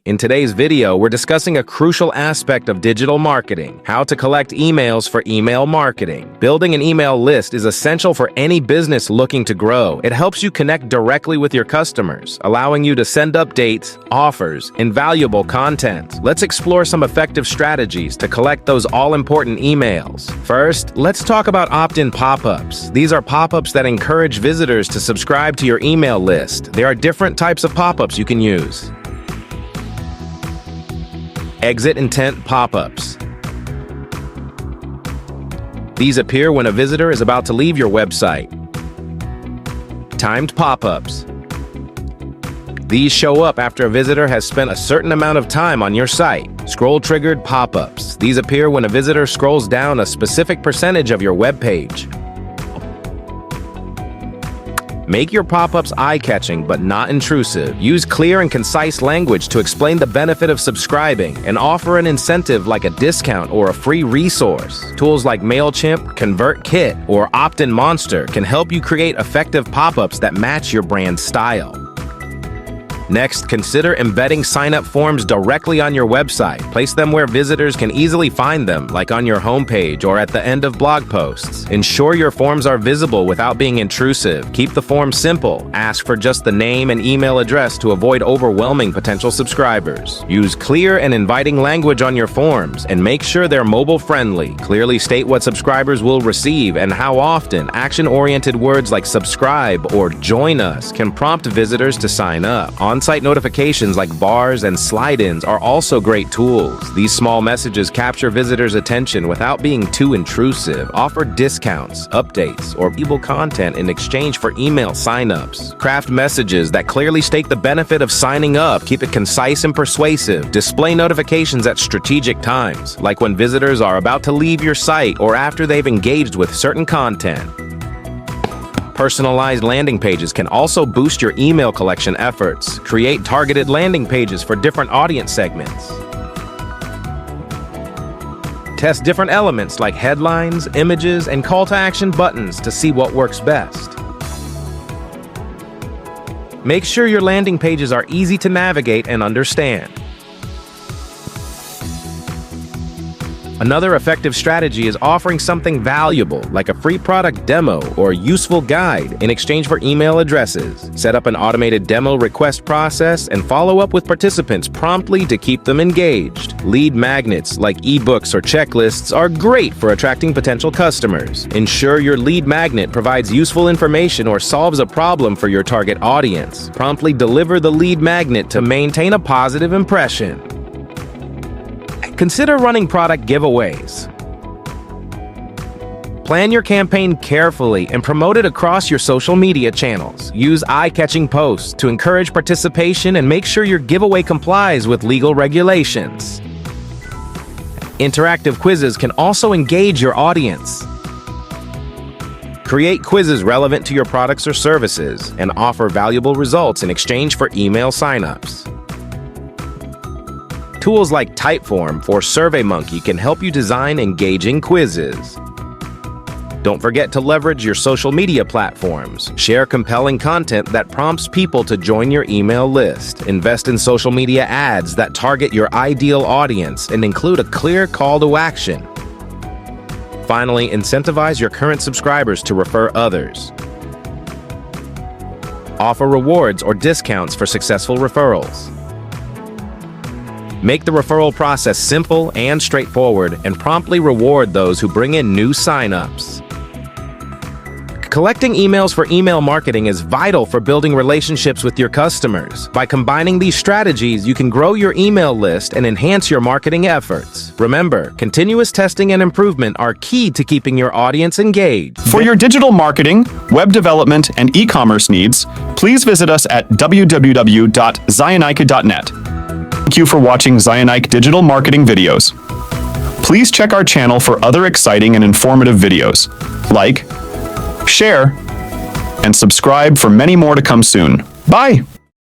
In today's video, we're discussing a crucial aspect of digital marketing: how to collect emails for email marketing. Building an email list is essential for any business looking to grow. It helps you connect directly with your customers, allowing you to send updates, offers, and valuable content. Let's explore some effective strategies to collect those all-important emails. First, let's talk about opt-in pop-ups. These are pop-ups that encourage visitors to subscribe to your email list. There are different types of pop-ups you can use. Exit intent pop-ups. These appear when a visitor is about to leave your website. Timed pop-ups. These show up after a visitor has spent a certain amount of time on your site. Scroll-triggered pop-ups. These appear when a visitor scrolls down a specific percentage of your web page. Make your pop-ups eye-catching but not intrusive. Use clear and concise language to explain the benefit of subscribing and offer an incentive like a discount or a free resource. Tools like MailChimp, ConvertKit, or Opt-in Monster can help you create effective pop-ups that match your brand style. Next, consider embedding sign-up forms directly on your website. Place them where visitors can easily find them, like on your homepage or at the end of blog posts. Ensure your forms are visible without being intrusive. Keep the form simple. Ask for just the name and email address to avoid overwhelming potential subscribers. Use clear and inviting language on your forms, and make sure they're mobile-friendly. Clearly state what subscribers will receive and how often. Action-oriented words like subscribe or join us can prompt visitors to sign up. On-site notifications like bars and slide-ins are also great tools. These small messages capture visitors' attention without being too intrusive. Offer discounts, updates, or valuable content in exchange for email sign-ups. Craft messages that clearly state the benefit of signing up. Keep it concise and persuasive. Display notifications at strategic times, like when visitors are about to leave your site or after they've engaged with certain content. Personalized landing pages can also boost your email collection efforts. Create targeted landing pages for different audience segments. Test different elements like headlines, images, and call-to-action buttons to see what works best. Make sure your landing pages are easy to navigate and understand. Another effective strategy is offering something valuable, like a free product demo or a useful guide, in exchange for email addresses. Set up an automated demo request process and follow up with participants promptly to keep them engaged. Lead magnets, like ebooks or checklists, are great for attracting potential customers. Ensure your lead magnet provides useful information or solves a problem for your target audience. Promptly deliver the lead magnet to maintain a positive impression. Consider running product giveaways. Plan your campaign carefully and promote it across your social media channels. Use eye-catching posts to encourage participation and make sure your giveaway complies with legal regulations. Interactive quizzes can also engage your audience. Create quizzes relevant to your products or services and offer valuable results in exchange for email signups. Tools like Typeform or SurveyMonkey can help you design engaging quizzes. Don't forget to leverage your social media platforms. Share compelling content that prompts people to join your email list. Invest in social media ads that target your ideal audience and include a clear call to action. Finally, incentivize your current subscribers to refer others. Offer rewards or discounts for successful referrals. Make the referral process simple and straightforward, and promptly reward those who bring in new sign-ups. Collecting emails for email marketing is vital for building relationships with your customers. By combining these strategies, you can grow your email list and enhance your marketing efforts. Remember, continuous testing and improvement are key to keeping your audience engaged. For your digital marketing, web development, and e-commerce needs, please visit us at www.zionike.net. Thank you for watching Zionike digital marketing videos. Please check our channel for other exciting and informative videos. Like, share, and subscribe for many more to come soon. Bye!